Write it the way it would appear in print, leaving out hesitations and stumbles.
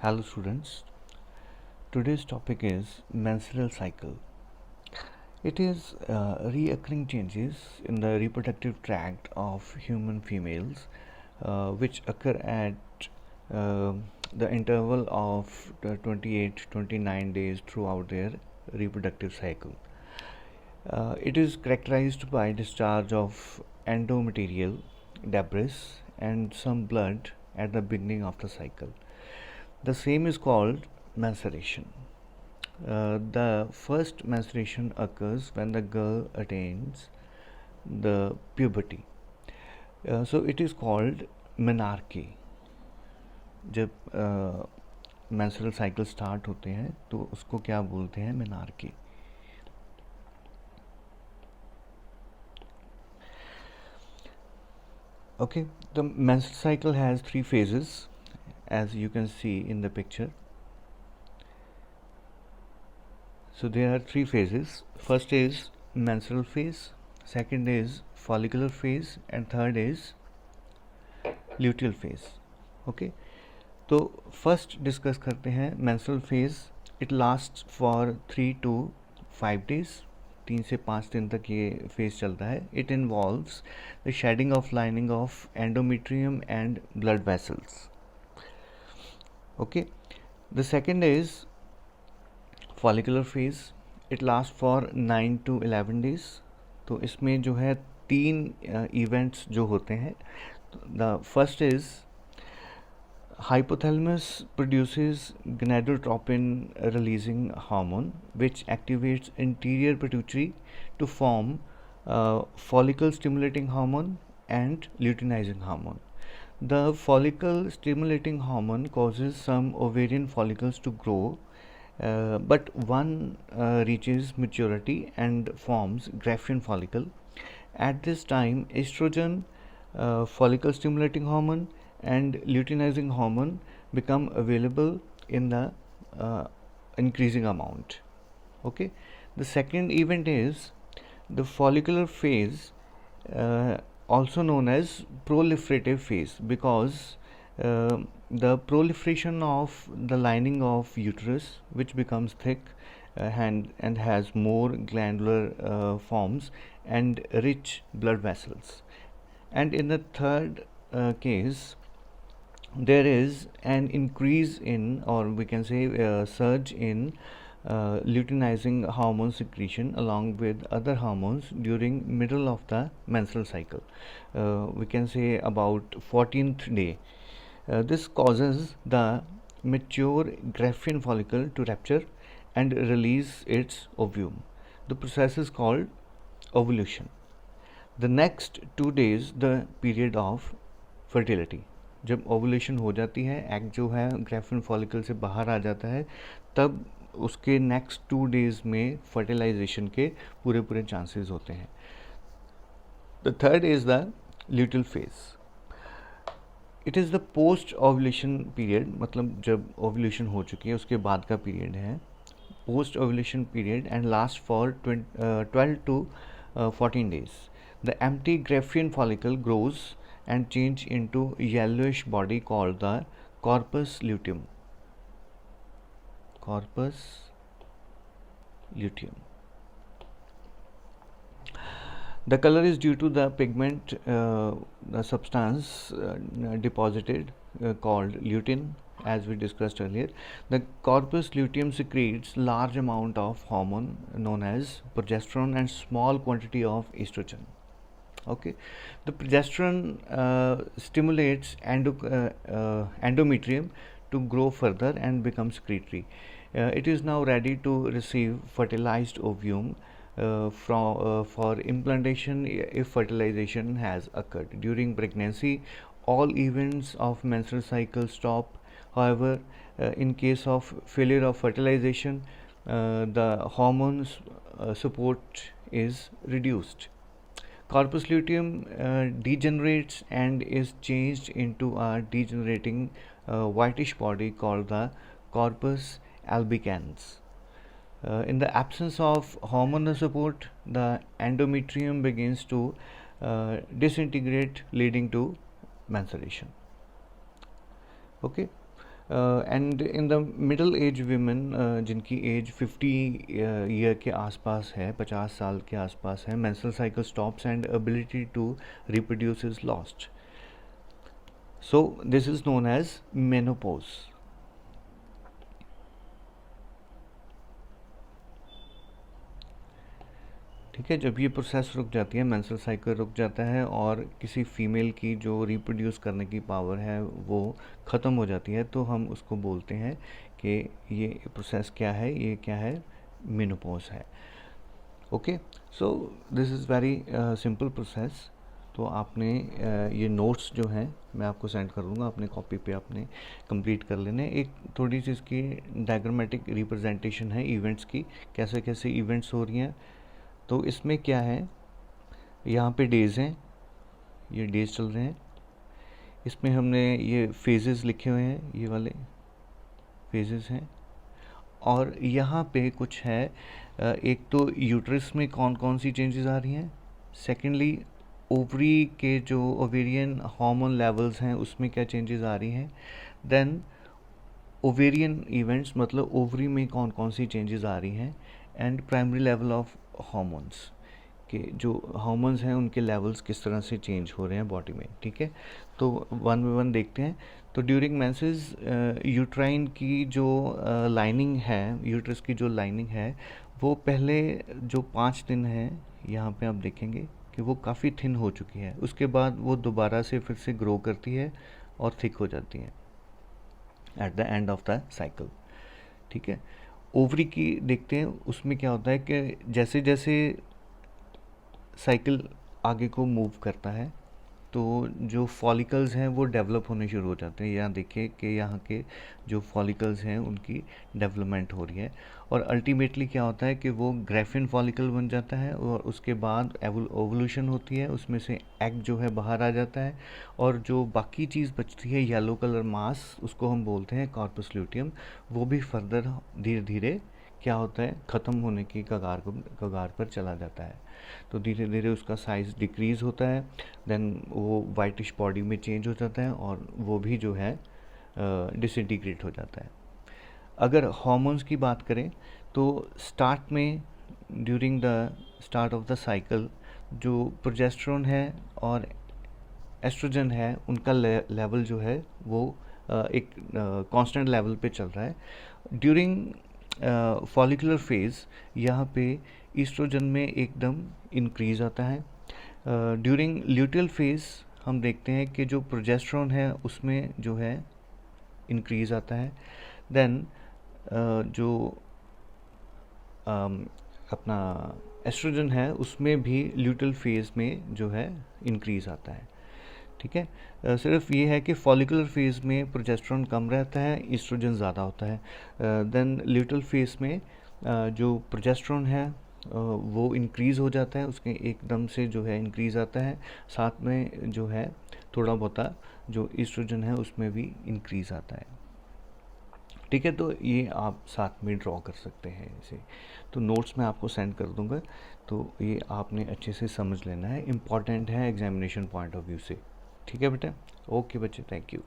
Hello students, today's topic is menstrual cycle. It is reoccurring changes in the reproductive tract of human females which occur at uh, the interval of 28-29 days throughout their reproductive cycle. It is characterized by discharge of endometerial debris and some blood at the beginning of the cycle. The same is called menstruation. The first menstruation occurs when the girl attains the puberty. So it is called menarche. जब menstrual cycle start होते हैं तो उसको क्या बोलते हैं? menarche. Okay, the menstrual cycle has three phases, as you can see in the picture. So there are three phases. First is menstrual phase, second is follicular phase, and third is luteal phase. Okay, तो first discuss करते हैं menstrual phase. It lasts for 3 to 5 days. 3 से 5 दिन तक ये phase चलता है. It involves the shedding of lining of endometrium and blood vessels. Okay, the second is follicular phase. It lasts for 9 to 11 days. तो इसमें जो है तीन इवेंट्स जो होते हैं. The first is hypothalamus produces gonadotropin releasing hormone which activates anterior pituitary to form follicle stimulating hormone and luteinizing hormone. The follicle stimulating hormone causes some ovarian follicles to grow, but one reaches maturity and forms Graafian follicle. At this time, estrogen, follicle stimulating hormone, and luteinizing hormone become available in the increasing amount. Okay, the second event is the follicular phase, also known as proliferative phase, because the proliferation of the lining of uterus, which becomes thick and has more glandular forms and rich blood vessels. And in the third case, there is an increase in, or we can say surge in luteinizing hormone secretion along with other hormones during middle of the menstrual cycle. We can say about 14th day. This causes the mature Graafian follicle to rupture and release its ovum. The process is called ovulation. The next 2 days the period of fertility. जब ovulation हो जाती है, egg जो है graphene follicle से बाहर आ जाता है, तब उसके नेक्स्ट 2 डेज में फर्टिलाइजेशन के पूरे पूरे चांसेस होते हैं. The third is the luteal phase. It is the post ovulation period, मतलब जब ओवुलेशन हो चुकी है उसके बाद का पीरियड है post ovulation period, and last for 12 to 14 days. The empty Graafian follicle grows and change into yellowish body called the corpus luteum. Corpus luteum. The color is due to the pigment, the substance deposited called lutein, as we discussed earlier. The corpus luteum secretes large amount of hormone known as progesterone and small quantity of estrogen. Okay, the progesterone stimulates endometrium to grow further and become secretory. It is now ready to receive fertilized ovum for implantation if fertilization has occurred. During pregnancy, all events of menstrual cycle stop. However, in case of failure of fertilization, the hormones support is reduced. Corpus luteum degenerates and is changed into a degenerating whitish body called the corpus albicans. In the absence of hormonal support, the endometrium begins to disintegrate, leading to menstruation. Okay, and in the middle age women जिनकी age 50 year के आसपास है, 50 साल के आसपास है, menstrual cycle stops and ability to reproduce is lost. So this is known as menopause. ठीक है, जब ये प्रोसेस रुक जाती है, मेंस्ट्रुअल साइकिल रुक जाता है और किसी फीमेल की जो रिप्रोड्यूस करने की पावर है वो ख़त्म हो जाती है, तो हम उसको बोलते हैं कि ये प्रोसेस क्या है, ये क्या है, मेनोपॉज है. Okay, so this is very simple process. तो आपने ये नोट्स जो हैं मैं आपको सेंड कर दूँगा, अपने कॉपी पे आपने कंप्लीट कर लेने. एक थोड़ी सी इसकी डायग्रामेटिक रिप्रेजेंटेशन है इवेंट्स की, कैसे कैसे इवेंट्स हो रही हैं. तो इसमें क्या है, यहाँ पे डेज़ हैं, ये डेज़ चल रहे हैं. इसमें हमने ये फेजेस लिखे हुए हैं, ये वाले फेजेस हैं. और यहाँ पे कुछ है, एक तो यूट्रस में कौन कौन सी चेंजेस आ रही हैं. सेकेंडली ओवरी के जो ओवेरियन हार्मोन लेवल्स हैं उसमें क्या चेंजेस आ रही हैं. देन ओवेरियन इवेंट्स, मतलब ओवरी में कौन कौन सी चेंजेस आ रही हैं. And primary level of hormones के जो हार्मोन्स हैं उनके लेवल्स किस तरह से चेंज हो रहे हैं बॉडी में. ठीक है, तो वन बाय वन देखते हैं. तो ड्यूरिंग मेंसेस यूट्राइन की जो लाइनिंग है, यूट्रस की जो लाइनिंग है, वो पहले जो 5 दिन है यहाँ पे आप देखेंगे कि वो काफ़ी थिन हो चुकी है. उसके बाद वो दोबारा से फिर से ग्रो करती है और थिक हो जाती है at the end of the cycle. ठीक है, ओवरी की देखते हैं, उसमें क्या होता है कि जैसे जैसे साइकिल आगे को मूव करता है तो जो फॉलिकल्स हैं वो डेवलप होने शुरू हो जाते हैं. यहाँ देखिए कि यहाँ के जो फॉलिकल्स हैं उनकी डेवलपमेंट हो रही है और अल्टीमेटली क्या होता है कि वो ग्रेफिन फॉलिकल बन जाता है और उसके बाद ओवल्यूशन होती है, उसमें से एग जो है बाहर आ जाता है और जो बाकी चीज़ बचती है येलो कलर मास, उसको हम बोलते हैं कॉर्पस ल्यूटियम. वो भी फर्दर धीरे धीरे क्या होता है, ख़त्म होने की कगार पर चला जाता है. तो धीरे धीरे उसका साइज़ डिक्रीज़ होता है. देन वो वाइटिश बॉडी में चेंज हो जाता है और वो भी जो है डिसइंटीग्रेट हो जाता है. अगर हार्मोन्स की बात करें तो स्टार्ट में, during the start of the cycle, जो प्रोजेस्टेरोन है और एस्ट्रोजन है उनका लेवल जो है वो एक कांस्टेंट लेवल पे चल रहा है. ड्यूरिंग फॉलिकुलर फेज़ यहाँ पे ईस्ट्रोजन में एकदम इंक्रीज़ आता है. ड्यूरिंग ल्यूटियल फेज़ हम देखते हैं कि जो प्रोजेस्टेरोन है उसमें जो है इंक्रीज़ आता है. देन जो अपना एस्ट्रोजन है उसमें भी ल्यूटियल फेज़ में जो है इंक्रीज़ आता है. ठीक है, सिर्फ ये है कि फॉलिकुलर फेज़ में प्रोजेस्टेरोन कम रहता है, ईस्ट्रोजन ज़्यादा होता है. देन ल्यूटियल फेज़ में जो प्रोजेस्टेरोन है वो इंक्रीज़ हो जाता है, उसके एकदम से जो है इंक्रीज़ आता है. साथ में जो है थोड़ा बहुत जो ईस्ट्रोजन है उसमें भी इंक्रीज़ आता है. ठीक है, तो ये आप साथ में ड्रॉ कर सकते हैं इसे. तो नोट्स मैं आपको सेंड कर दूंगा, तो ये आपने अच्छे से समझ लेना है, इम्पॉर्टेंट है एग्जामिनेशन पॉइंट ऑफ व्यू से. ठीक है बेटा, ओके बच्चे, थैंक यू.